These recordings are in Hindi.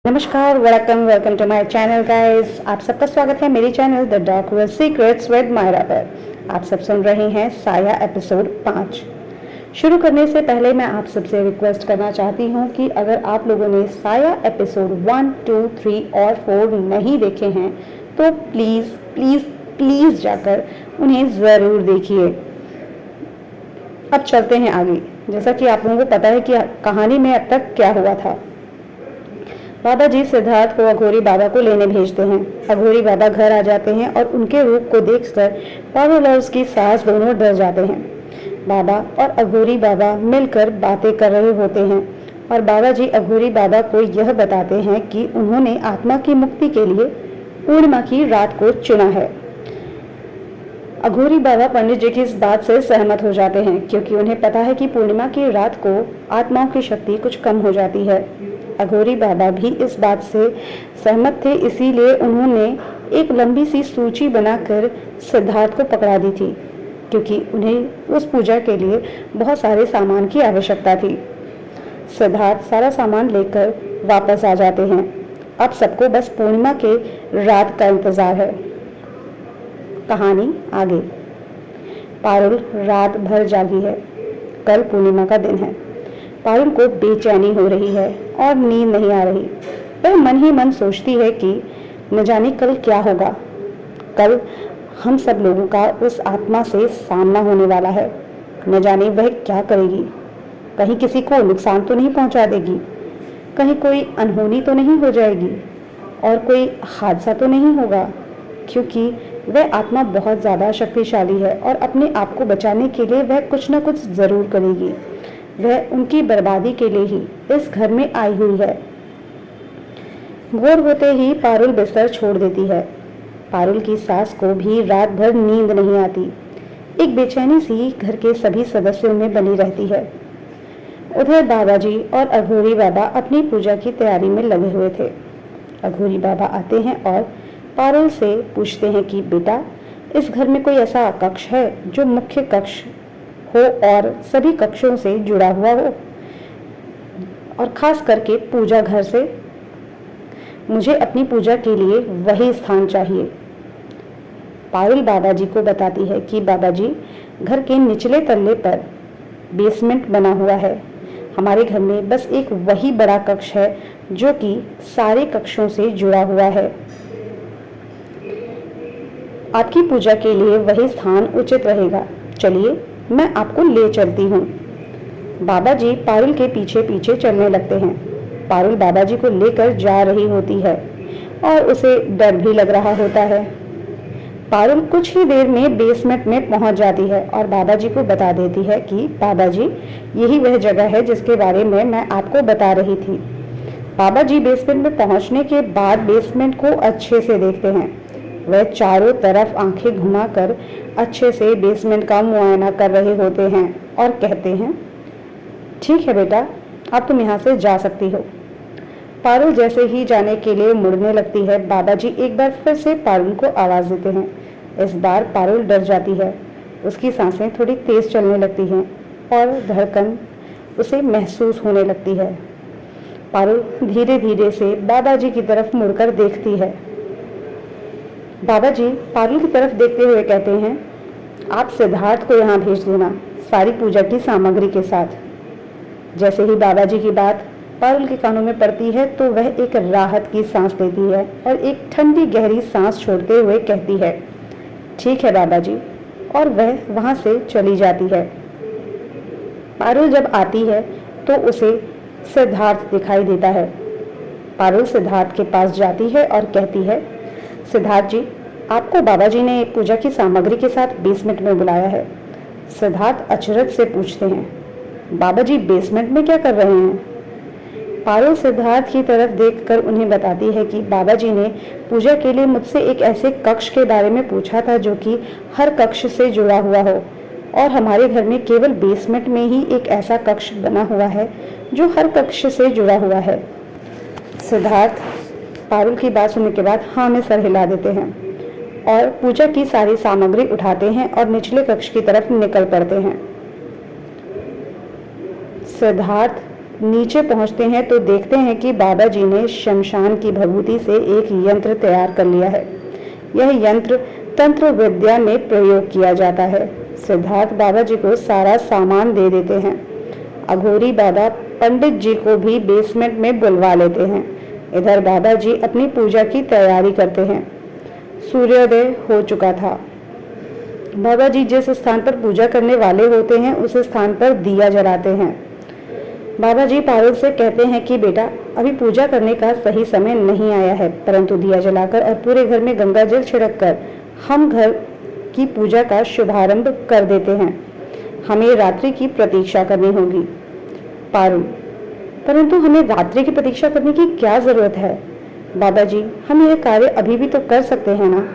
नमस्कार, welcome to my channel guys. आप सबका स्वागत है मेरी channel the dark world secrets with Myra पर। आप सब सुन रहे हैं साया एपिसोड 5। शुरू करने से पहले मैं आप सबसे रिक्वेस्ट करना चाहती हूं कि अगर आप लोगों ने साया एपिसोड 1, 2, 3 और 4 नहीं देखे हैं तो प्लीज़ प्लीज़ प्लीज़ जाकर उन्हें ज़रूर देखिए। अब चलते हैं आगे। जैसा कि आप लोगों को पता है कि कहानी में अब तक क्या हुआ था। बाबा जी सिद्धार्थ को अघोरी बाबा को लेने भेजते हैं। अघोरी बाबा घर आ जाते हैं और उनके रूप को देखकर पारुल और उसकी सास दोनों डर जाते हैं। बाबा और अघोरी बाबा मिलकर बातें कर रहे होते हैं और बाबा जी अघोरी बाबा को यह बताते हैं कि उन्होंने आत्मा की मुक्ति के लिए पूर्णिमा की रात को चुना है। अघोरी बाबा पंडित जी की इस बात से सहमत हो जाते हैं क्योंकि उन्हें पता है कि पूर्णिमा की रात को आत्माओं की शक्ति कुछ कम हो जाती है। अघोरी बाबा भी इस बात से सहमत थे, इसीलिए उन्होंने एक लंबी सी सूची बनाकर सिद्धार्थ को पकड़ा दी थी क्योंकि उन्हें उस पूजा के लिए बहुत सारे सामान की आवश्यकता थी। सिद्धार्थ सारा सामान लेकर वापस आ जाते हैं। अब सबको बस पूर्णिमा के रात का इंतजार है। कहानी आगे। पारुल रात भर जागी है। कल पूर्णिमा का दिन है। पारुल को बेचैनी हो रही है और नींद नहीं आ रही। वह मन ही मन सोचती है कि न जाने कल क्या होगा। कल हम सब लोगों का उस आत्मा से सामना होने वाला है। न जाने वह क्या करेगी। कहीं किसी को नुकसान तो नहीं पहुंचा देगी, कहीं कोई अनहोनी तो नहीं हो जाएगी और कोई हादसा तो नहीं होगा, क्योंकि वह आत्मा बहुत ज़्यादा शक्तिशाली है और अपने आप को बचाने के लिए वह कुछ न कुछ ज़रूर करेगी। वह उनकी बर्बादी के लिए ही इस घर में आई हुई है। भोर होते ही पारुल बिस्तर छोड़ देती है। पारुल की सास को भी रात भर नींद नहीं आती। एक बेचैनी सी घर के सभी सदस्यों में बनी रहती है। उधर बाबा जी और अघोरी बाबा अपनी पूजा की तैयारी में लगे हुए थे। अघोरी बाबा आते हैं और पारुल से पूछते हैं कि बेटा, इस घर में कोई ऐसा कक्ष है जो मुख्य कक्ष हो और सभी कक्षों से जुड़ा हुआ हो, और खास करके पूजा घर से? मुझे अपनी पूजा के लिए वही स्थान चाहिए। पारुल बाबा जी को बताती है कि बाबा जी, घर के निचले तल्ले पर बेसमेंट बना हुआ है। हमारे घर में बस एक वही बड़ा कक्ष है जो कि सारे कक्षों से जुड़ा हुआ है। आपकी पूजा के लिए वही स्थान उचित रहेगा। चलिए, मैं आपको ले चलती हूँ। बाबा जी पारुल के पीछे पीछे चलने लगते हैं। पारुल बाबा जी को लेकर जा रही होती है और उसे डर भी लग रहा होता है। पारुल कुछ ही देर में बेसमेंट में पहुंच जाती है और बाबा जी को बता देती है कि बाबा जी, यही वह जगह है जिसके बारे में मैं आपको बता रही थी। बाबा जी बेसमेंट में पहुंचने के बाद बेसमेंट को अच्छे से देखते हैं। वह चारों तरफ आंखें घुमाकर अच्छे से बेसमेंट का मुआयना कर रहे होते हैं और कहते हैं, ठीक है बेटा, अब तुम यहाँ से जा सकती हो। पारुल जैसे ही जाने के लिए मुड़ने लगती है, बाबा जी एक बार फिर से पारुल को आवाज़ देते हैं। इस बार पारुल डर जाती है। उसकी सांसें थोड़ी तेज चलने लगती हैं और धड़कन उसे महसूस होने लगती है। पारुल धीरे धीरे से बाबा जी की तरफ मुड़कर देखती है। बाबा जी पारुल की तरफ देखते हुए कहते हैं, आप सिद्धार्थ को यहाँ भेज देना सारी पूजा की सामग्री के साथ। जैसे ही बाबा जी की बात पारुल के कानों में पड़ती है तो वह एक राहत की सांस लेती है और एक ठंडी गहरी सांस छोड़ते हुए कहती है, ठीक है बाबा जी, और वह वहाँ से चली जाती है। पारुल जब आती है तो उसे सिद्धार्थ दिखाई देता है। पारुल सिद्धार्थ के पास जाती है और कहती है, सिद्धार्थ जी, आपको बाबा जी ने पूजा की सामग्री के साथ बेसमेंट में बुलाया है। सिद्धार्थ अचरज से पूछते हैं, बाबा जी बेसमेंट में क्या कर रहे हैं? पारुल सिद्धार्थ की तरफ देखकर उन्हें बताती है कि बाबा जी ने पूजा के लिए मुझसे एक ऐसे कक्ष के बारे में पूछा था जो कि हर कक्ष से जुड़ा हुआ हो, और हमारे घर में केवल बेसमेंट में ही एक ऐसा कक्ष बना हुआ है जो हर कक्ष से जुड़ा हुआ है। सिद्धार्थ पारुल की बात सुनने के बाद हाँ में सर हिला देते हैं और पूजा की सारी सामग्री उठाते हैं और निचले कक्ष की तरफ निकल पड़ते हैं। सिद्धार्थ नीचे पहुंचते हैं तो देखते हैं कि बाबा जी ने शमशान की भभूति से एक यंत्र तैयार कर लिया है। यह यंत्र तंत्र विद्या में प्रयोग किया जाता है। सिद्धार्थ बाबा जी को सारा सामान दे देते हैं। अघोरी बाबा पंडित जी को भी बेसमेंट में बुलवा लेते हैं। इधर बाबा जी अपनी पूजा की तैयारी करते हैं। सूर्योदय हो चुका था। बाबा जी जिस स्थान पर पूजा करने वाले होते हैं उस स्थान पर दिया जलाते हैं। बाबा जी पारुल से कहते हैं कि बेटा, अभी पूजा करने का सही समय नहीं आया है, परंतु दिया जलाकर और पूरे घर में गंगा जल छिड़क कर हम घर की पूजा का शुभारंभ कर देते हैं। हमें रात्रि की प्रतीक्षा करनी होगी। पारुल, परंतु हमें रात्रि की प्रतीक्षा करने की क्या जरूरत है? बाबा जी, हम यह कार्य अभी भी तो कर सकते हैं ना।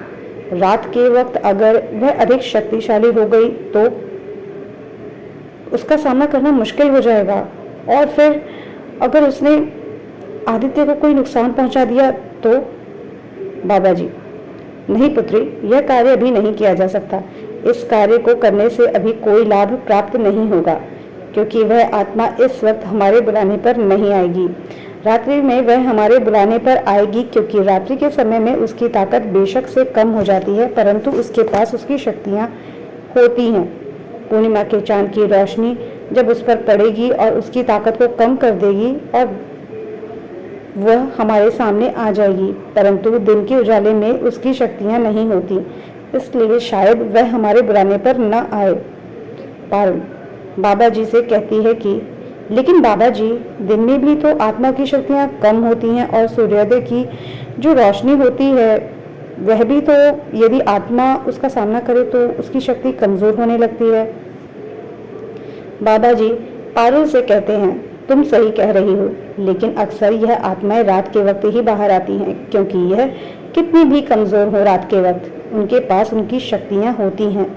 रात के वक्त अगर वह अधिक शक्तिशाली हो गई तो उसका सामना करना मुश्किल हो जाएगा, और फिर अगर उसने आदित्य को कोई नुकसान पहुंचा दिया तो? बाबा जी, नहीं पुत्री, यह कार्य अभी नहीं किया जा सकता। इस कार्य को करने से अभी कोई लाभ प्राप्त नहीं होगा, क्योंकि वह आत्मा इस वक्त हमारे बुलाने पर नहीं आएगी। रात्रि में वह हमारे बुलाने पर आएगी, क्योंकि रात्रि के समय में उसकी ताकत बेशक से कम हो जाती है, परंतु उसके पास उसकी शक्तियां होती हैं। पूर्णिमा के चांद की रोशनी जब उस पर पड़ेगी और उसकी ताकत को कम कर देगी और वह हमारे सामने आ जाएगी, परंतु दिन के उजाले में उसकी शक्तियां नहीं होती, इसलिए शायद वह हमारे बुलाने पर न आए। पारुल बाबा जी से कहती है कि लेकिन बाबा जी, दिन में भी तो आत्मा की शक्तियां कम होती हैं और सूर्योदय की जो रोशनी होती है वह भी तो, यदि आत्मा उसका सामना करे तो उसकी शक्ति कमजोर होने लगती है। बाबा जी पारुल से कहते हैं, तुम सही कह रही हो, लेकिन अक्सर यह आत्माएं रात के वक्त ही बाहर आती हैं, क्योंकि यह कितनी भी कमजोर हो रात के वक्त उनके पास उनकी शक्तियां होती हैं।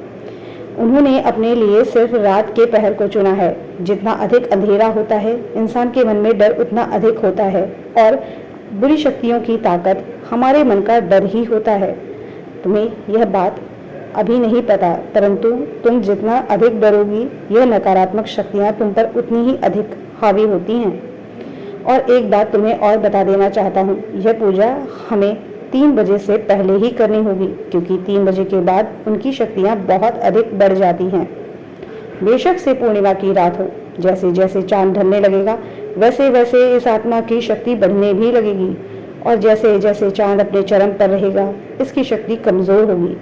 उन्होंने अपने लिए सिर्फ रात के पहर को चुना है। जितना अधिक अंधेरा होता है, इंसान के मन में डर उतना अधिक होता है, और बुरी शक्तियों की ताकत हमारे मन का डर ही होता है। तुम्हें यह बात अभी नहीं पता, परंतु तुम जितना अधिक डरोगी, यह नकारात्मक शक्तियां तुम पर उतनी ही अधिक हावी होती हैं। और एक बात तुम्हें और बता देना चाहता हूँ, यह पूजा हमें 3 बजे से पहले ही करनी होगी, क्योंकि 3 बजे के बाद उनकी शक्तियां बहुत अधिक बढ़ जाती हैं। बेशक से पूर्णिमा की रात हो, जैसे जैसे चांद ढलने लगेगा वैसे वैसे इस आत्मा की शक्ति बढ़ने भी लगेगी, और जैसे जैसे चांद अपने चरम पर रहेगा इसकी शक्ति कमजोर होगी।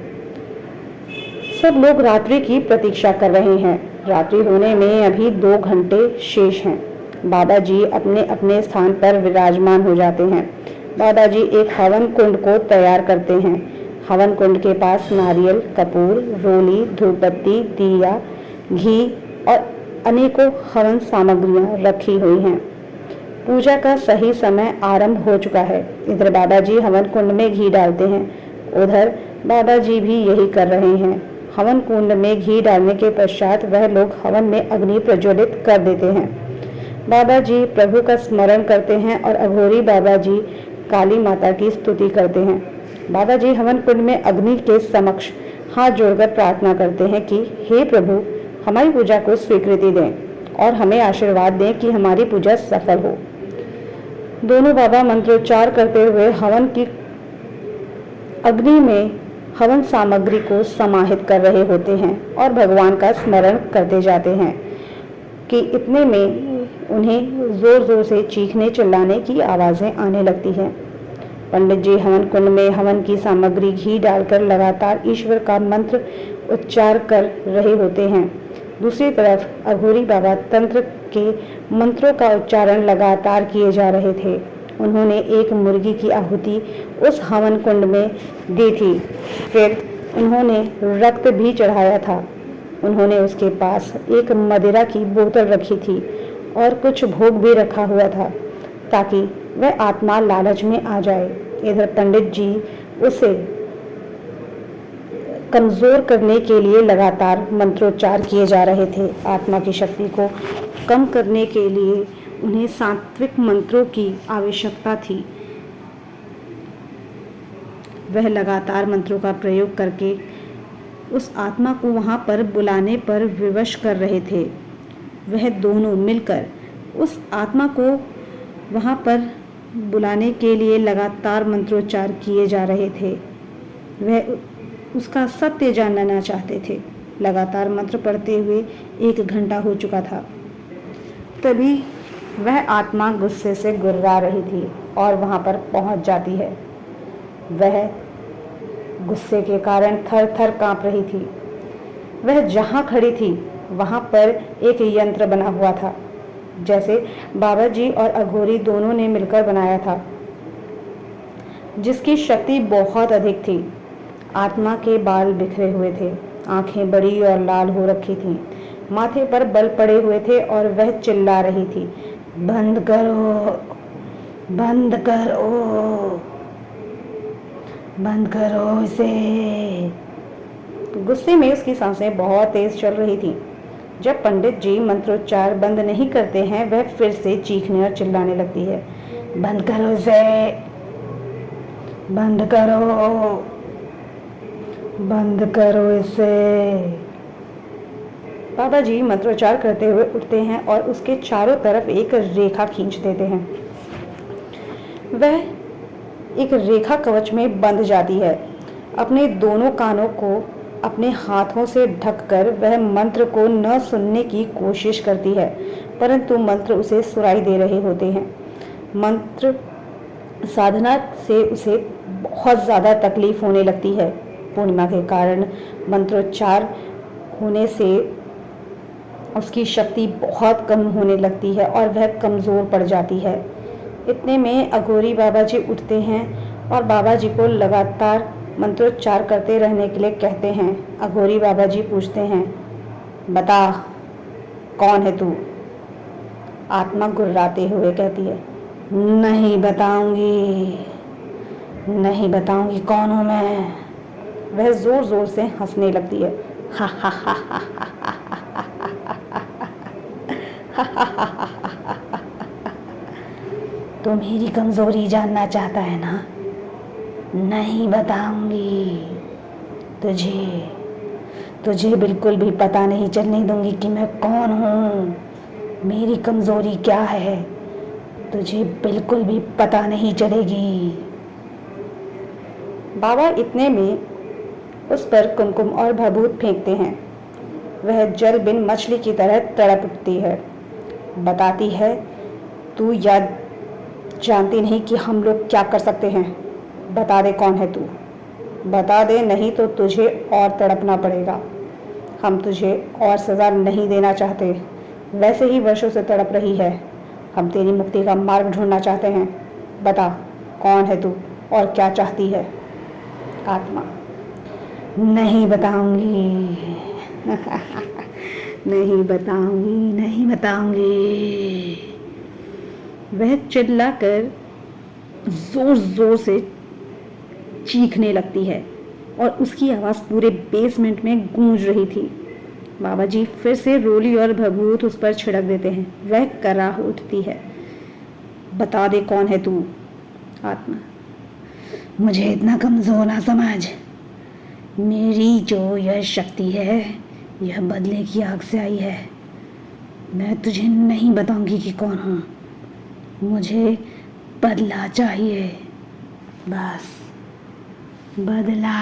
सब लोग रात्रि की प्रतीक्षा कर रहे हैं। रात्रि होने में अभी 2 घंटे शेष हैं। बाबा जी अपने अपने स्थान पर विराजमान हो जाते हैं। बाबा जी एक हवन कुंड को तैयार करते हैं। हवन कुंड के पास नारियल, कपूर, रोली, धूपबत्ती, दिया, घी और अनेकों हवन सामग्रियां रखी हुई हैं। पूजा का सही समय आरंभ हो चुका है। इधर बाबा जी हवन कुंड में घी डालते हैं, उधर बाबा जी भी यही कर रहे हैं। हवन कुंड में घी डालने के पश्चात वह लोग हवन में अग्नि प्रज्वलित कर देते हैं। बाबा जी प्रभु का स्मरण करते हैं और अघोरी बाबा जी काली माता की स्तुति करते हैं। बाबा जी हवन कुंड में अग्नि के समक्ष हाथ जोड़कर प्रार्थना करते हैं कि हे प्रभु, हमारी पूजा को स्वीकृति दें और हमें आशीर्वाद दें कि हमारी पूजा सफल हो। दोनों बाबा मंत्रोच्चार करते हुए हवन की अग्नि में हवन सामग्री को समाहित कर रहे होते हैं और भगवान का स्मरण करते जाते हैं कि इतने में उन्हें जोर जोर से चीखने चिल्लाने की आवाजें आने लगती हैं। पंडित जी हवन कुंड में हवन की सामग्री घी डालकर लगातार ईश्वर का मंत्र उच्चार कर रहे होते हैं। दूसरी तरफ अघोरी बाबा तंत्र के मंत्रों का उच्चारण लगातार किए जा रहे थे। उन्होंने एक मुर्गी की आहुति उस हवन कुंड में दी थी। फिर उन्होंने रक्त भी चढ़ाया था। उन्होंने उसके पास एक मदिरा की बोतल रखी थी और कुछ भोग भी रखा हुआ था, ताकि वह आत्मा लालच में आ जाए। इधर पंडित जी उसे कमजोर करने के लिए लगातार मंत्रोच्चार किए जा रहे थे। आत्मा की शक्ति को कम करने के लिए उन्हें सात्विक मंत्रों की आवश्यकता थी। वह लगातार मंत्रों का प्रयोग करके उस आत्मा को वहां पर बुलाने पर विवश कर रहे थे। वह दोनों मिलकर उस आत्मा को वहाँ पर बुलाने के लिए लगातार मंत्रोच्चार किए जा रहे थे। वह उसका सत्य जानना चाहते थे। लगातार मंत्र पढ़ते हुए 1 घंटा हो चुका था। तभी वह आत्मा गुस्से से गुर्रा रही थी और वहाँ पर पहुँच जाती है। वह गुस्से के कारण थर थर काँप रही थी। वह जहाँ खड़ी थी वहाँ पर एक यंत्र बना हुआ था, जैसे बाबा जी और अघोरी दोनों ने मिलकर बनाया था, जिसकी शक्ति बहुत अधिक थी। आत्मा के बाल बिखरे हुए थे, आंखें बड़ी और लाल हो रखी थीं, माथे पर बल पड़े हुए थे और वह चिल्ला रही थी, बंद करो, बंद करो, बंद करो इसे। गुस्से में उसकी सांसें बहुत तेज चल रही थीं। जब पंडित जी मंत्रोच्चार बंद नहीं करते हैं, वह फिर से चीखने और चिल्लाने लगती है, बंद करो इसे, बंद करो, बंद करो इसे। बाबा जी मंत्रोच्चार करते हुए उठते हैं और उसके चारों तरफ एक रेखा खींच देते हैं। वह एक रेखा कवच में बंध जाती है। अपने दोनों कानों को अपने हाथों से ढककर वह मंत्र को न सुनने की कोशिश करती है, परंतु मंत्र उसे सुनाई दे रहे होते हैं। मंत्र साधना से उसे बहुत ज़्यादा तकलीफ होने लगती है। पूर्णिमा के कारण मंत्रोच्चार होने से उसकी शक्ति बहुत कम होने लगती है और वह कमज़ोर पड़ जाती है। इतने में अघोरी बाबा जी उठते हैं और बाबा जी को लगातार मंत्रोच्चार करते रहने के लिए कहते हैं। अघोरी बाबा जी पूछते हैं, बता कौन है तू? आत्मा गुर्राते हुए कहती है, नहीं बताऊंगी, नहीं बताऊंगी कौन हूँ मैं। वह जोर जोर से हंसने लगती है, हा हा हा हा हा हा। तो मेरी कमजोरी जानना चाहता है ना? नहीं बताऊंगी तुझे, तुझे बिल्कुल भी पता नहीं चलने दूंगी कि मैं कौन हूँ, मेरी कमजोरी क्या है, तुझे बिल्कुल भी पता नहीं चलेगी। बाबा इतने में उस पर कुमकुम और भभूत फेंकते हैं। वह जल बिन मछली की तरह तड़प उठती है। बताती है, तू याद जानती नहीं कि हम लोग क्या कर सकते हैं। बता दे कौन है तू, बता दे, नहीं तो तुझे और तड़पना पड़ेगा। हम तुझे और सज़ा नहीं देना चाहते, वैसे ही वर्षों से तड़प रही है। हम तेरी मुक्ति का मार्ग ढूंढना चाहते हैं। बता कौन है तू और क्या चाहती है? आत्मा, नहीं बताऊंगी, नहीं बताऊंगी, नहीं बताऊंगी। वह चिल्लाकर जोर जोर से चीखने लगती है और उसकी आवाज़ पूरे बेसमेंट में गूंज रही थी। बाबा जी फिर से रोली और भभूत उस पर छिड़क देते हैं। वह कराह उठती है, बता दे कौन है तू? आत्मा, मुझे इतना कमज़ोर ना समझ। मेरी जो यह शक्ति है, यह बदले की आग से आई है। मैं तुझे नहीं बताऊंगी कि कौन हूँ। मुझे बदला चाहिए, बस बदला।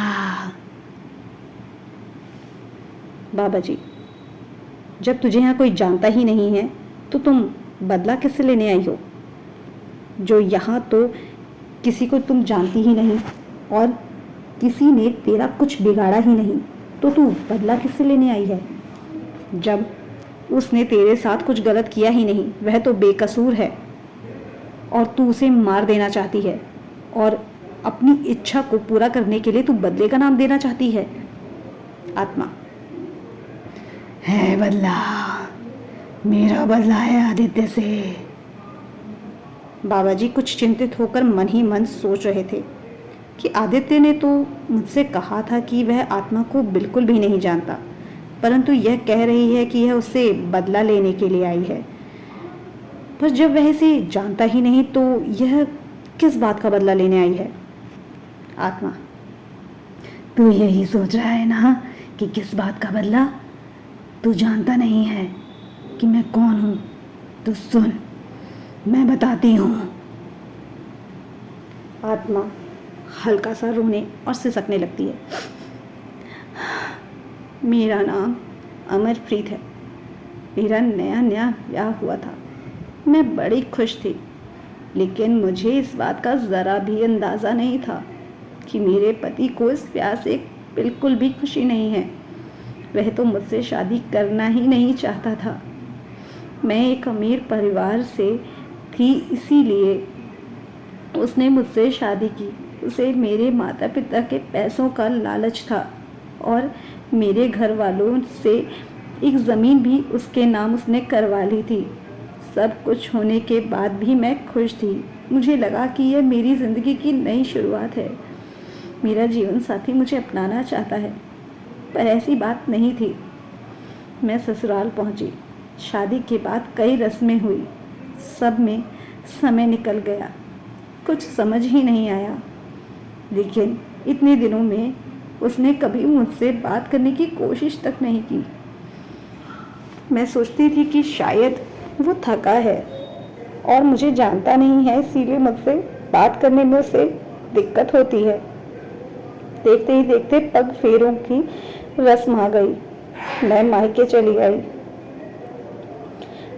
बाबा जी, जब तुझे यहाँ कोई जानता ही नहीं है तो तुम बदला किससे लेने आई हो? जो यहाँ तो किसी को तुम जानती ही नहीं और किसी ने तेरा कुछ बिगाड़ा ही नहीं, तो तू बदला किससे लेने आई है? जब उसने तेरे साथ कुछ गलत किया ही नहीं, वह तो बेकसूर है और तू उसे मार देना चाहती है और अपनी इच्छा को पूरा करने के लिए तू बदले का नाम देना चाहती है। आत्मा, है बदला, मेरा बदला है आदित्य से। बाबा जी कुछ चिंतित होकर मन ही मन सोच रहे थे कि आदित्य ने तो मुझसे कहा था कि वह आत्मा को बिल्कुल भी नहीं जानता, परंतु यह कह रही है कि यह उससे बदला लेने के लिए आई है। पर जब वह इसे जानता ही नहीं तो यह किस बात का बदला लेने आई है? आत्मा, तू यही सोच रहा है ना कि किस बात का बदला? तू जानता नहीं है कि मैं कौन हूँ, तो सुन। मैं बताती हूँ। आत्मा हल्का सा रोने और सिसकने लगती है। मेरा नाम अमरप्रीत है। मेरा नया नया ब्याह हुआ था। मैं बड़ी खुश थी, लेकिन मुझे इस बात का ज़रा भी अंदाज़ा नहीं था कि मेरे पति को इस ब्याह से बिल्कुल भी खुशी नहीं है। वह तो मुझसे शादी करना ही नहीं चाहता था। मैं एक अमीर परिवार से थी, इसीलिए उसने मुझसे शादी की। उसे मेरे माता पिता के पैसों का लालच था और मेरे घर वालों से एक ज़मीन भी उसके नाम उसने करवा ली थी। सब कुछ होने के बाद भी मैं खुश थी। मुझे लगा कि यह मेरी ज़िंदगी की नई शुरुआत है। मेरा जीवन साथी मुझे अपनाना चाहता है, पर ऐसी बात नहीं थी। मैं ससुराल पहुंची। शादी के बाद कई रस्में हुई। सब में समय निकल गया, कुछ समझ ही नहीं आया। लेकिन इतने दिनों में उसने कभी मुझसे बात करने की कोशिश तक नहीं की। मैं सोचती थी कि शायद वो थका है और मुझे जानता नहीं है, इसीलिए मुझसे बात करने में उसे दिक्कत होती है। देखते ही देखते पग फेरों की रस्म आ गई। मैं मायके चली आई।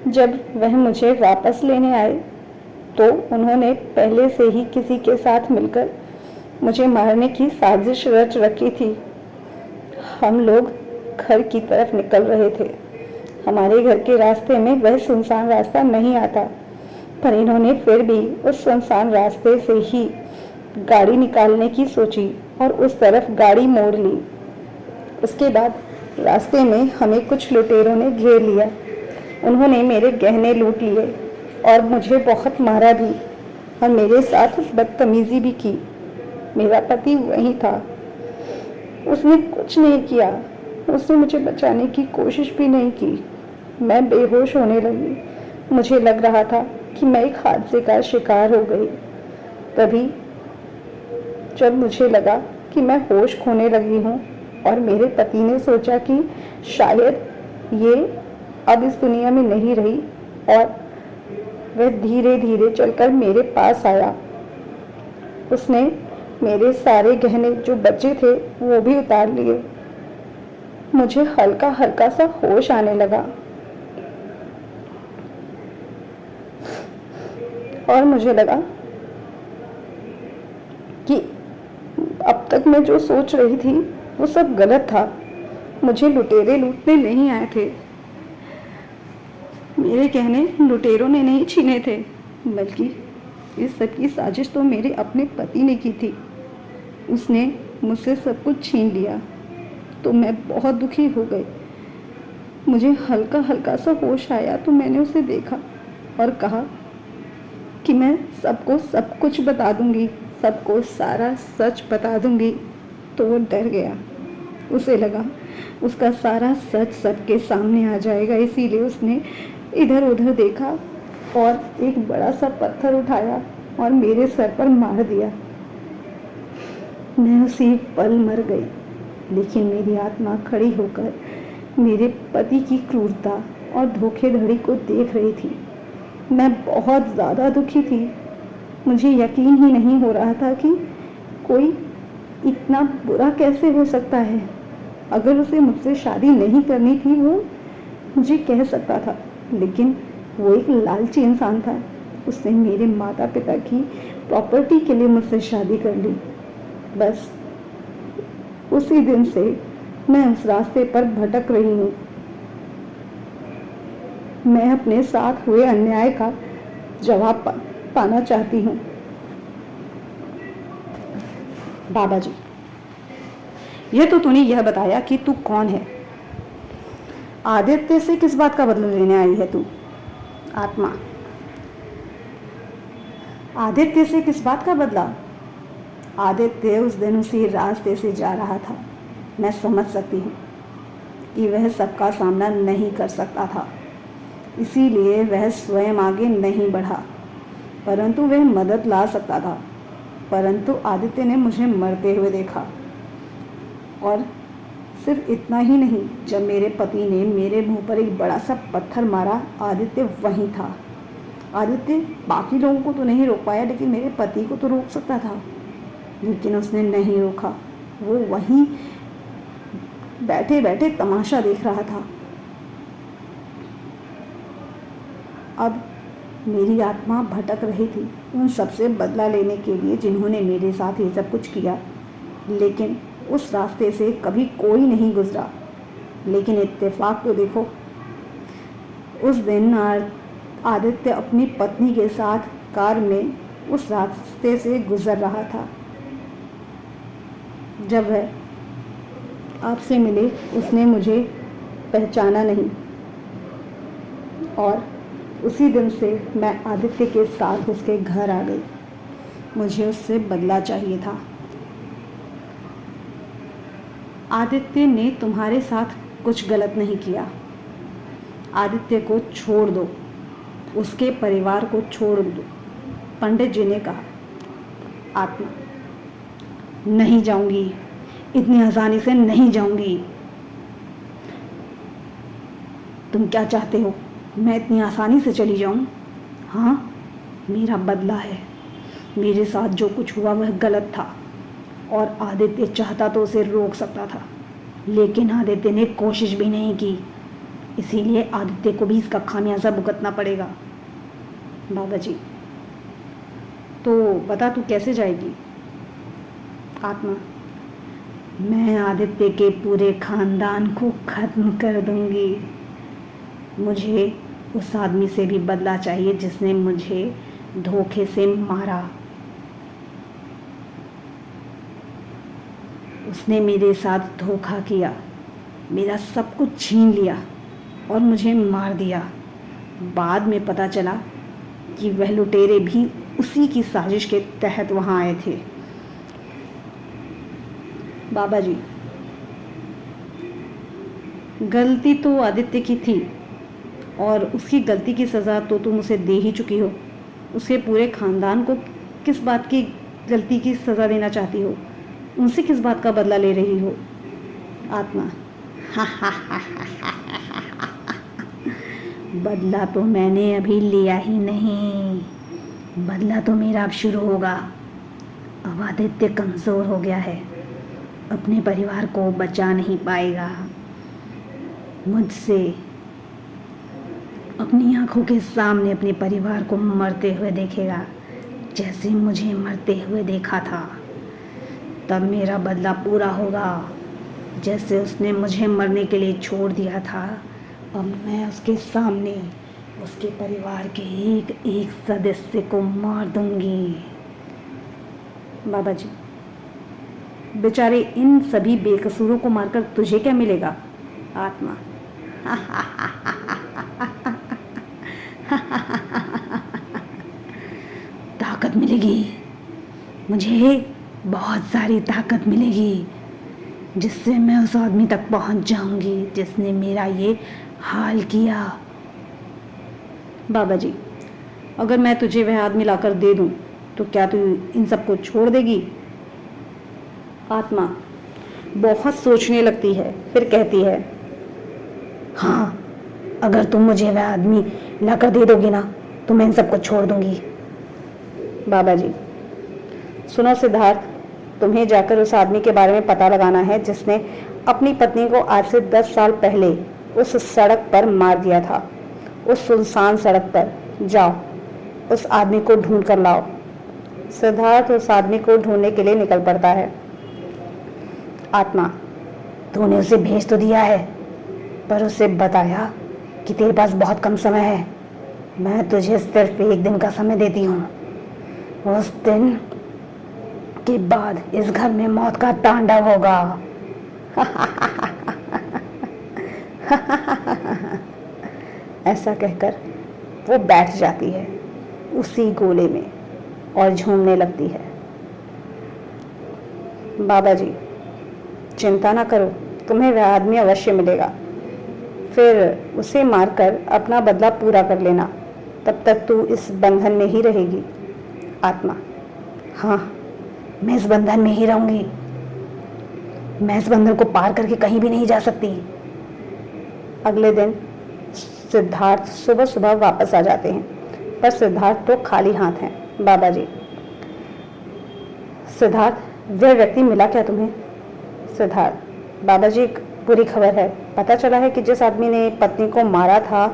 जब वह मुझे वापस लेने आए तो उन्होंने पहले से ही किसी के साथ मिलकर मुझे मारने की साजिश रच रखी थी। हम लोग घर की तरफ निकल रहे थे। हमारे घर के रास्ते में वह सुनसान रास्ता नहीं आता, पर इन्होंने फिर भी उस सुनसान रास्ते से ही गाड़ी निकालने की सोची और उस तरफ गाड़ी मोड़ ली। उसके बाद रास्ते में हमें कुछ लुटेरों ने घेर लिया। उन्होंने मेरे गहने लूट लिए और मुझे बहुत मारा भी और मेरे साथ बदतमीजी भी की। मेरा पति वहीं था। उसने कुछ नहीं किया। उसने मुझे बचाने की कोशिश भी नहीं की। मैं बेहोश होने लगी। मुझे लग रहा था कि मैं एक हादसे का शिकार हो गई। तभी जब मुझे लगा कि मैं होश खोने लगी हूँ और मेरे पति ने सोचा कि शायद ये अब इस दुनिया में नहीं रही, और वह धीरे धीरे चलकर मेरे पास आया। उसने मेरे सारे गहने जो बचे थे वो भी उतार लिए। मुझे हल्का हल्का सा होश आने लगा और मुझे लगा कि अब तक मैं जो सोच रही थी वो सब गलत था। मुझे लुटेरे लूटने नहीं आए थे। मेरे गहने लुटेरों ने नहीं छीने थे, बल्कि इस सब की साजिश तो मेरे अपने पति ने की थी। उसने मुझसे सब कुछ छीन लिया तो मैं बहुत दुखी हो गई। मुझे हल्का हल्का सा होश आया तो मैंने उसे देखा और कहा कि मैं सबको सब कुछ बता दूंगी, सबको सारा सच बता दूंगी। तो वो डर गया। उसे लगा उसका सारा सच सबके सामने आ जाएगा, इसीलिए उसने इधर उधर देखा और एक बड़ा सा पत्थर उठाया और मेरे सर पर मार दिया। मैं उसी पल मर गई, लेकिन मेरी आत्मा खड़ी होकर मेरे पति की क्रूरता और धोखेधड़ी को देख रही थी। मैं बहुत ज़्यादा दुखी थी। मुझे यकीन ही नहीं हो रहा था कि कोई इतना बुरा कैसे हो सकता है। अगर उसे मुझसे शादी नहीं करनी थी वो मुझे कह सकता था, लेकिन वो एक लालची इंसान था। उसने मेरे माता पिता की प्रॉपर्टी के लिए मुझसे शादी कर ली। बस उसी दिन से मैं उस रास्ते पर भटक रही हूँ। मैं अपने साथ हुए अन्याय का जवाब पाना चाहती हूँ। बाबा जी, यह तो तूने यह बताया कि तू कौन है। आदित्य से किस बात का बदला लेने आई है तू? आत्मा, आदित्य से किस बात का बदला? आदित्य उस दिन उसी रास्ते से जा रहा था। मैं समझ सकती हूँ कि वह सबका सामना नहीं कर सकता था, इसीलिए वह स्वयं आगे नहीं बढ़ा, परंतु वह मदद ला सकता था। परंतु आदित्य ने मुझे मरते हुए देखा। और सिर्फ इतना ही नहीं, जब मेरे पति ने मेरे मुंह पर एक बड़ा सा पत्थर मारा, आदित्य वहीं था। आदित्य बाकी लोगों को तो नहीं रोक पाया, लेकिन मेरे पति को तो रोक सकता था, लेकिन उसने नहीं रोका। वो वहीं बैठे बैठे तमाशा देख रहा था। अब मेरी आत्मा भटक रही थी उन सबसे बदला लेने के लिए जिन्होंने मेरे साथ ये सब कुछ किया, लेकिन उस रास्ते से कभी कोई नहीं गुजरा। लेकिन इत्तेफाक तो देखो, उस दिन आदित्य अपनी पत्नी के साथ कार में उस रास्ते से गुजर रहा था। जब वह आपसे मिले उसने मुझे पहचाना नहीं, और उसी दिन से मैं आदित्य के साथ उसके घर आ गई। मुझे उससे बदला चाहिए था। आदित्य ने तुम्हारे साथ कुछ गलत नहीं किया। आदित्य को छोड़ दो, उसके परिवार को छोड़ दो, पंडित जी ने कहा। आत्मा, नहीं जाऊंगी, इतनी आसानी से नहीं जाऊंगी। तुम क्या चाहते हो, मैं इतनी आसानी से चली जाऊं? हाँ, मेरा बदला है। मेरे साथ जो कुछ हुआ वह गलत था, और आदित्य चाहता तो उसे रोक सकता था, लेकिन आदित्य ने कोशिश भी नहीं की। इसीलिए आदित्य को भी इसका खामियाजा भुगतना पड़ेगा। बाबा जी, तो बता तू कैसे जाएगी? आत्मा, मैं आदित्य के पूरे खानदान को खत्म कर दूंगी। मुझे उस आदमी से भी बदला चाहिए जिसने मुझे धोखे से मारा। उसने मेरे साथ धोखा किया, मेरा सब कुछ छीन लिया और मुझे मार दिया। बाद में पता चला कि वह लुटेरे भी उसी की साजिश के तहत वहां आए थे। बाबा जी, गलती तो आदित्य की थी, और उसकी गलती की सज़ा तो तुम उसे दे ही चुकी हो। उसके पूरे खानदान को किस बात की गलती की सज़ा देना चाहती हो? उनसे किस बात का बदला ले रही हो? आत्मा, बदला तो मैंने अभी लिया ही नहीं, बदला तो मेरा अब शुरू होगा। अब आदित्य कमज़ोर हो गया है, अपने परिवार को बचा नहीं पाएगा। मुझसे अपनी आंखों के सामने अपने परिवार को मरते हुए देखेगा, जैसे मुझे मरते हुए देखा था। तब मेरा बदला पूरा होगा। जैसे उसने मुझे मरने के लिए छोड़ दिया था, अब मैं उसके सामने उसके परिवार के एक एक सदस्य को मार दूंगी। बाबा जी, बेचारे इन सभी बेकसूरों को मारकर तुझे क्या मिलेगा? आत्मा, ताकत मिलेगी, मुझे बहुत सारी ताकत मिलेगी, जिससे मैं उस आदमी तक पहुंच जाऊंगी जिसने मेरा ये हाल किया। बाबा जी, अगर मैं तुझे वह आदमी लाकर दे दूं तो क्या तू इन सबको छोड़ देगी? आत्मा बहुत सोचने लगती है, फिर कहती है, हाँ, अगर तुम मुझे वह आदमी लाकर दे दोगी ना तो मैं इन सबको छोड़ दूंगी। बाबा जी, सुनो सिद्धार्थ, तुम्हें जाकर उस आदमी के बारे में पता लगाना है जिसने अपनी पत्नी को आज से 10 साल पहले उस सड़क पर मार दिया था। उस सुनसान सड़क पर जाओ, उस आदमी को ढूंढ कर लाओ। सिद्धार्थ उस आदमी को ढूंढने के लिए निकल पड़ता है। आत्मा, तूने उसे भेज तो दिया है, पर उसे बताया कि तेरे पास बहुत कम समय है। मैं तुझे सिर्फ 1 दिन का समय देती हूँ। उस दिन के बाद इस घर में मौत का तांडव होगा। ऐसा कहकर वो बैठ जाती है उसी गोले में और झूमने लगती है। बाबा जी, चिंता ना करो, तुम्हें वह आदमी अवश्य मिलेगा। फिर उसे मारकर अपना बदला पूरा कर लेना। तब तक तू इस बंधन में ही रहेगी। आत्मा, हाँ, मैं इस बंधन में ही रहूंगी। मैं इस बंधन को पार करके कहीं भी नहीं जा सकती। अगले दिन सिद्धार्थ सुबह सुबह वापस आ जाते हैं। पर सिद्धार्थ तो खाली हाथ हैं। बाबा जी। सिद्धार्थ, वह व्यक्ति मिला क्या तुम्हें? सिद्धार्थ, बाबा जी एक बुरी खबर है। पता चला है कि जिस आदमी ने पत्नी को मारा था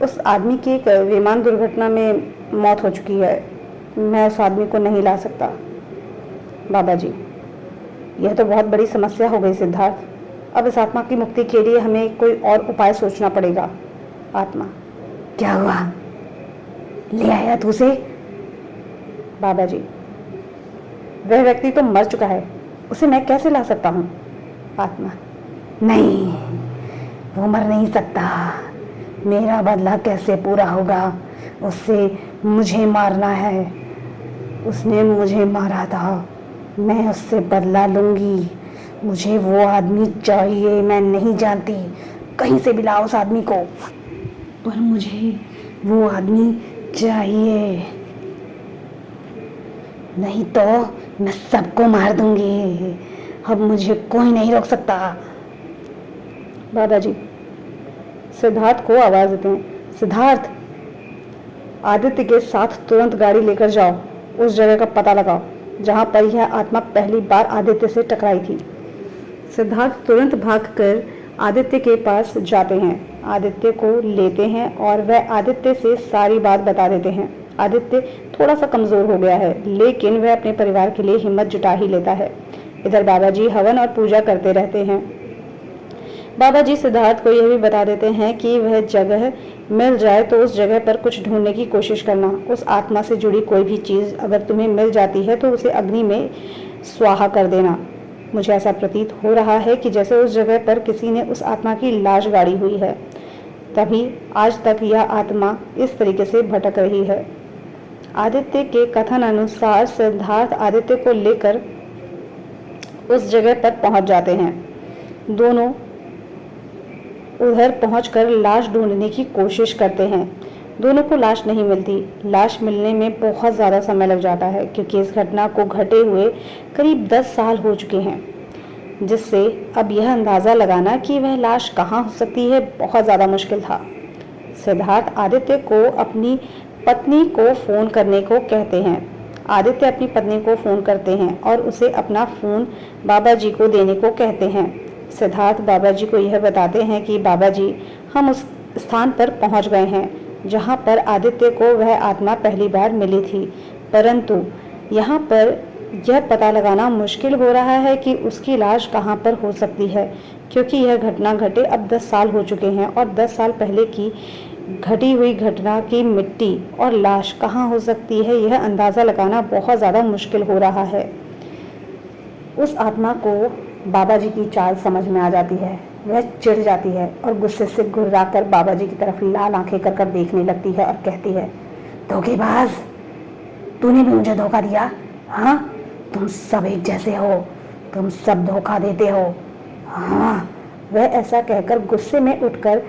उस आदमी की एक विमान दुर्घटना में मौत हो चुकी है। मैं उस आदमी को नहीं ला सकता। बाबा जी, यह तो बहुत बड़ी समस्या हो गई सिद्धार्थ। अब इस आत्मा की मुक्ति के लिए हमें कोई और उपाय सोचना पड़ेगा। आत्मा, क्या हुआ? ले आया तू उसे? बाबा जी, वह व्यक्ति तो मर चुका है, उसे मैं कैसे ला सकता हूँ? आत्मा, नहीं, वो मर नहीं सकता। मेरा बदला कैसे पूरा होगा? उससे मुझे मारना है। उसने मुझे मारा था, मैं उससे बदला लूंगी। मुझे वो आदमी चाहिए। मैं नहीं जानती, कहीं से भी लाओ उस आदमी को, पर मुझे वो आदमी चाहिए, नहीं तो मैं सबको मार दूंगी। अब मुझे कोई नहीं रोक सकता। बाबा जी सिद्धार्थ को आवाज देते हैं। सिद्धार्थ, आदित्य के साथ तुरंत गाड़ी लेकर जाओ। उस जगह का पता लगाओ जहां पर यह आत्मा पहली बार आदित्य से टकराई थी। सिद्धार्थ तुरंत भागकर आदित्य के पास जाते हैं, आदित्य को लेते हैं और वह आदित्य से सारी बात बता देते हैं। आदित्य थोड़ा सा कमजोर हो गया है, लेकिन वह अपने परिवार के लिए हिम्मत जुटा ही लेता है। इधर बाबा जी हवन और पूजा करते रहते हैं। बाबा जी सिद्धार्थ को यह भी बता देते हैं कि वह जगह मिल जाए तो उस जगह पर कुछ ढूंढने की कोशिश करना। उस आत्मा से जुड़ी कोई भी चीज अगर तुम्हें मिल जाती है तो उसे अग्नि में स्वाहा कर देना। मुझे ऐसा प्रतीत हो रहा है कि जैसे उस जगह पर किसी ने उस आत्मा की लाश गाड़ी हुई है, तभी आज तक यह आत्मा इस तरीके से भटक रही है। आदित्य के कथन अनुसार सिद्धार्थ आदित्य को लेकर उस जगह पर पहुंच जाते हैं। दोनों उधर पहुंचकर लाश ढूंढने की कोशिश करते हैं। दोनों को लाश नहीं मिलती। लाश मिलने में बहुत ज़्यादा समय लग जाता है क्योंकि इस घटना को घटे हुए करीब 10 साल हो चुके हैं, जिससे अब यह अंदाज़ा लगाना कि वह लाश कहाँ हो सकती है बहुत ज़्यादा मुश्किल था। सिद्धार्थ आदित्य को अपनी पत्नी को फ़ोन करने को कहते हैं। आदित्य अपनी पत्नी को फ़ोन करते हैं और उसे अपना फ़ोन बाबा जी को देने को कहते हैं। सिद्धार्थ बाबा जी को यह बताते हैं कि बाबा जी, हम उस स्थान पर पहुंच गए हैं जहां पर आदित्य को वह आत्मा पहली बार मिली थी, परंतु यहां पर यह पता लगाना मुश्किल हो रहा है कि उसकी लाश कहां पर हो सकती है, क्योंकि यह घटना घटे अब 10 साल हो चुके हैं और 10 साल पहले की घटी हुई घटना की मिट्टी और लाश कहां हो सकती है, यह अंदाज़ा लगाना बहुत ज़्यादा मुश्किल हो रहा है। उस आत्मा को बाबा जी की चाल समझ में आ जाती है। वह चिढ़ जाती है और गुस्से से घुर्राकर बाबा जी की तरफ लाल आंखें कर देखने लगती है और कहती है, धोखेबाज, तूने भी मुझे धोखा दिया। हाँ, तुम सब एक जैसे हो, तुम सब धोखा देते हो। हाँ, वह ऐसा कहकर गुस्से में उठकर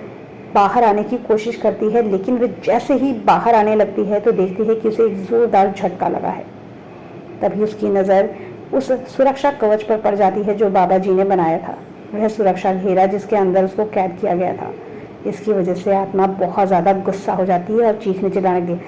बाहर आने की कोशिश करती है, लेकिन वह जैसे ही बाहर आने लगती है तो देखती है कि उसे एक जोरदार झटका लगा है। तभी उसकी नज़र उस सुरक्षा कवच पर पड़ जाती है जो बाबा जी ने बनाया था, वह सुरक्षा घेरा जिसके अंदर उसको कैद किया गया था। इसकी वजह से आत्मा बहुत ज़्यादा गुस्सा हो जाती है और चीखने चिल्लाने लगती है।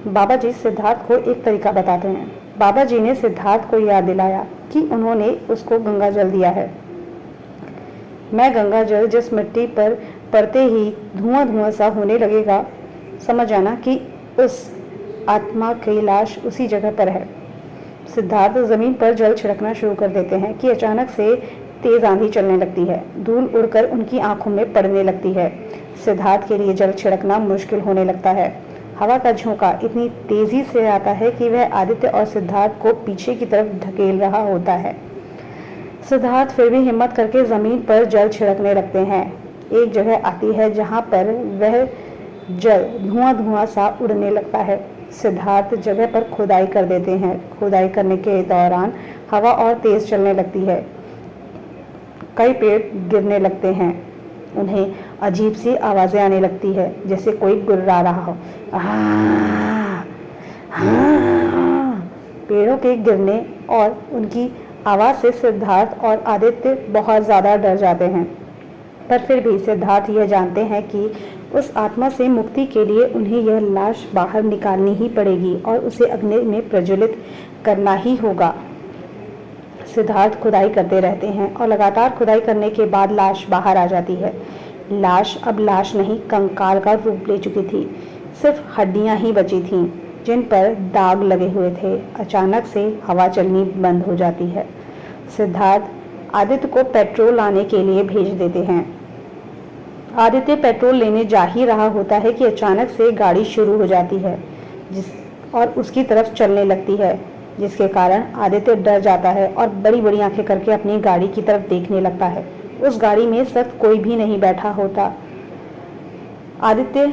बाबा जी सिद्धार्थ को एक तरीका बताते हैं। बाबा जी ने सिद्धार्थ को याद दिलाया कि उन्होंने उसको गंगा जल दिया है। मैं गंगा जल जिस मिट्टी पर पड़ते ही धुआं धुआं सा होने लगेगा, समझ जाना कि उस आत्मा की लाश उसी जगह पर है। सिद्धार्थ जमीन पर जल छिड़कना शुरू कर देते हैं कि अचानक से तेज आंधी चलने लगती है। धूल उड़कर उनकी आंखों में पड़ने लगती है। सिद्धार्थ के लिए जल छिड़कना मुश्किल होने लगता है। हवा का झोंका इतनी तेजी से आता है कि वह आदित्य और सिद्धार्थ को पीछे की तरफ धकेल रहा होता है। सिद्धार्थ फिर भी हिम्मत करके जमीन पर जल छिड़कने लगते हैं। एक जगह आती है जहां पर वह जल धुआं धुआं सा उड़ने लगता है। सिद्धार्थ जगह पर खुदाई कर देते हैं। खुदाई करने के दौरान हवा और तेज चलने लगती है। कई पेड़ गिरने लगते हैं। उन्हें अजीब सी आवाजें आने लगती है, जैसे कोई गुर्रा रहा हो। पेड़ों के गिरने और उनकी आवाज़ से सिद्धार्थ और आदित्य बहुत ज़्यादा डर जाते हैं, पर फिर भी सिद्धार्थ यह जानते हैं कि उस आत्मा से मुक्ति के लिए उन्हें यह लाश बाहर निकालनी ही पड़ेगी और उसे अग्नि में प्रज्वलित करना ही होगा। सिद्धार्थ खुदाई करते रहते हैं और लगातार खुदाई करने के बाद लाश बाहर आ जाती है। लाश अब लाश नहीं, कंकाल का रूप ले चुकी थी। सिर्फ हड्डियां ही बची थीं, जिन पर दाग लगे हुए थे। अचानक से हवा चलनी बंद हो जाती है। सिद्धार्थ आदित्य को पेट्रोल लाने के लिए भेज देते हैं। आदित्य पेट्रोल लेने जा ही रहा होता है कि अचानक से गाड़ी शुरू हो जाती है और उसकी तरफ चलने लगती है, जिसके कारण आदित्य डर जाता है और बड़ी बड़ी आंखें करके अपनी गाड़ी की तरफ देखने लगता है। उस गाड़ी में इस वक्त कोई भी नहीं बैठा होता। आदित्य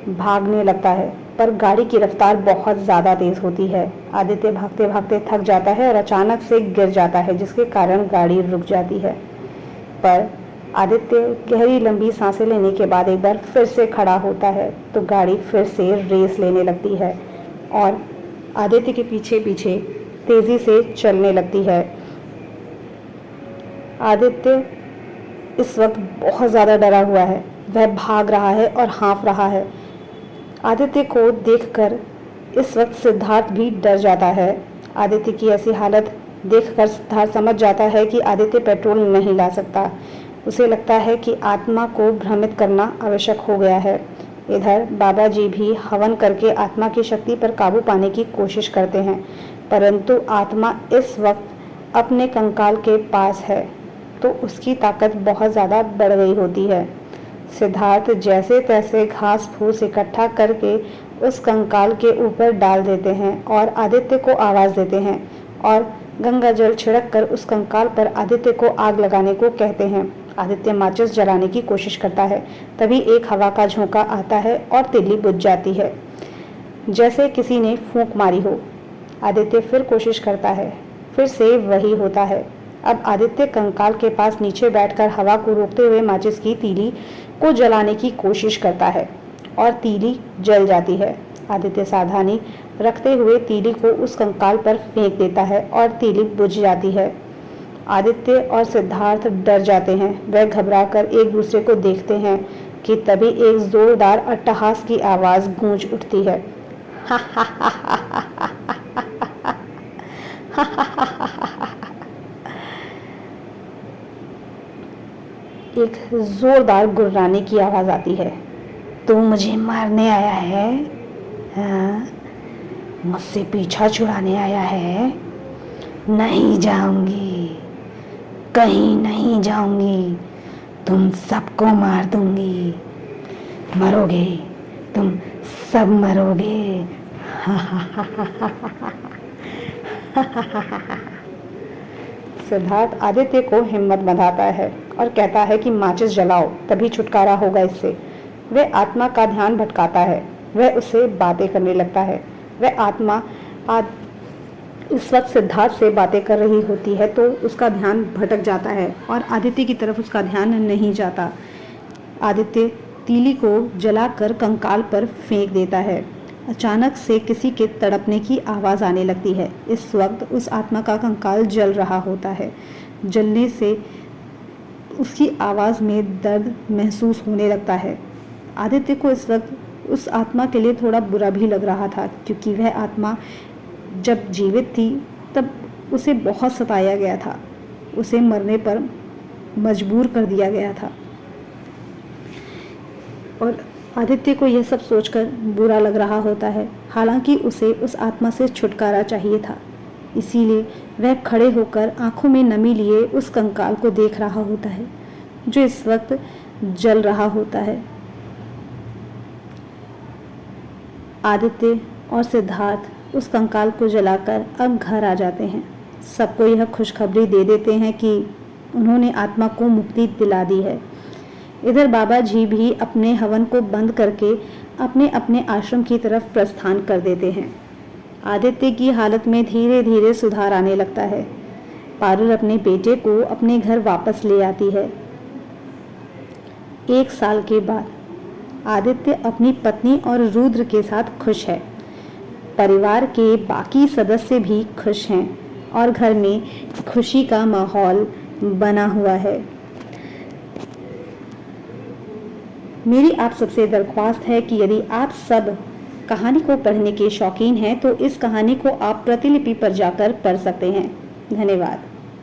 भागने लगता है, पर गाड़ी की रफ्तार बहुत ज़्यादा तेज होती है। आदित्य भागते भागते थक जाता है और अचानक से गिर जाता है, जिसके कारण गाड़ी रुक जाती है। पर आदित्य गहरी लंबी सांसें लेने के बाद एक बार फिर से खड़ा होता है तो गाड़ी फिर से रेस लेने लगती है और आदित्य के पीछे पीछे तेजी से चलने लगती है। आदित्य इस वक्त बहुत ज़्यादा डरा हुआ है। वह भाग रहा है और हाँफ रहा है। आदित्य को देखकर इस वक्त सिद्धार्थ भी डर जाता है। आदित्य की ऐसी हालत देखकर सिद्धार्थ समझ जाता है कि आदित्य पेट्रोल नहीं ला सकता। उसे लगता है कि आत्मा को भ्रमित करना आवश्यक हो गया है। इधर बाबा जी भी हवन करके आत्मा की शक्ति पर काबू पाने की कोशिश करते हैं, परंतु आत्मा इस वक्त अपने कंकाल के पास है तो उसकी ताकत बहुत ज़्यादा बढ़ गई होती है। सिद्धार्थ जैसे तैसे घास फूस इकट्ठा करके उस कंकाल के ऊपर डाल देते हैं और आदित्य को आवाज़ देते हैं और गंगा जल छिड़क कर उस कंकाल पर आदित्य को आग लगाने को कहते हैं। आदित्य माचिस जलाने की कोशिश करता है, तभी एक हवा का झोंका आता है और तिल्ली बुझ जाती है, जैसे किसी ने फूंक मारी हो। आदित्य फिर कोशिश करता है, फिर से वही होता है। अब आदित्य कंकाल के पास नीचे बैठकर हवा को रोकते हुए माचिस की तीली को जलाने की कोशिश करता है और तीली जल जाती है। आदित्य सावधानी रखते हुए तीली को उस कंकाल पर फेंक देता है और तीली बुझ जाती है। आदित्य और सिद्धार्थ डर जाते हैं। वह घबराकर एक दूसरे को देखते हैं कि तभी एक जोरदार अट्टहास की आवाज़ गूंज उठती है। एक जोरदार गुर्राने की आवाज़ आती है। तू मुझे मारने आया है? हाँ, मुझसे पीछा छुड़ाने आया है? नहीं जाऊंगी, कहीं नहीं जाऊंगी। तुम सबको मार दूंगी। मरोगे, तुम सब मरोगे। सिद्धार्थ आदित्य को हिम्मत बंधाता है और कहता है कि माचिस जलाओ, तभी छुटकारा होगा इससे। वह आत्मा का ध्यान भटकाता है। वह उससे बातें करने लगता है। वह आत्मा इस वक्त सिद्धार्थ से बातें कर रही होती है तो उसका ध्यान भटक जाता है और आदित्य की तरफ उसका ध्यान नहीं जाता। आदित्य तीली को जलाकर कंकाल पर फेंक देता है। अचानक से किसी के तड़पने की आवाज़ आने लगती है। इस वक्त उस आत्मा का कंकाल जल रहा होता है। जलने से उसकी आवाज़ में दर्द महसूस होने लगता है। आदित्य को इस वक्त उस आत्मा के लिए थोड़ा बुरा भी लग रहा था, क्योंकि वह आत्मा जब जीवित थी तब उसे बहुत सताया गया था। उसे मरने पर मजबूर कर दिया गया था और आदित्य को यह सब सोचकर बुरा लग रहा होता है। हालांकि उसे उस आत्मा से छुटकारा चाहिए था, इसीलिए वह खड़े होकर आंखों में नमी लिए उस कंकाल को देख रहा होता है जो इस वक्त जल रहा होता है। आदित्य और सिद्धार्थ उस कंकाल को जलाकर अब घर आ जाते हैं। सबको यह खुशखबरी दे देते हैं कि उन्होंने आत्मा को मुक्ति दिला दी है। इधर बाबा जी भी अपने हवन को बंद करके अपने अपने आश्रम की तरफ प्रस्थान कर देते हैं। आदित्य की हालत में धीरे धीरे सुधार आने लगता है। पारुल अपने बेटे को अपने घर वापस ले आती है। 1 साल के बाद आदित्य अपनी पत्नी और रुद्र के साथ खुश है। परिवार के बाकी सदस्य भी खुश हैं और घर में खुशी का माहौल बना हुआ है। मेरी आप सबसे दरख्वास्त है कि यदि आप सब कहानी को पढ़ने के शौकीन हैं तो इस कहानी को आप प्रतिलिपि पर जाकर पढ़ सकते हैं। धन्यवाद।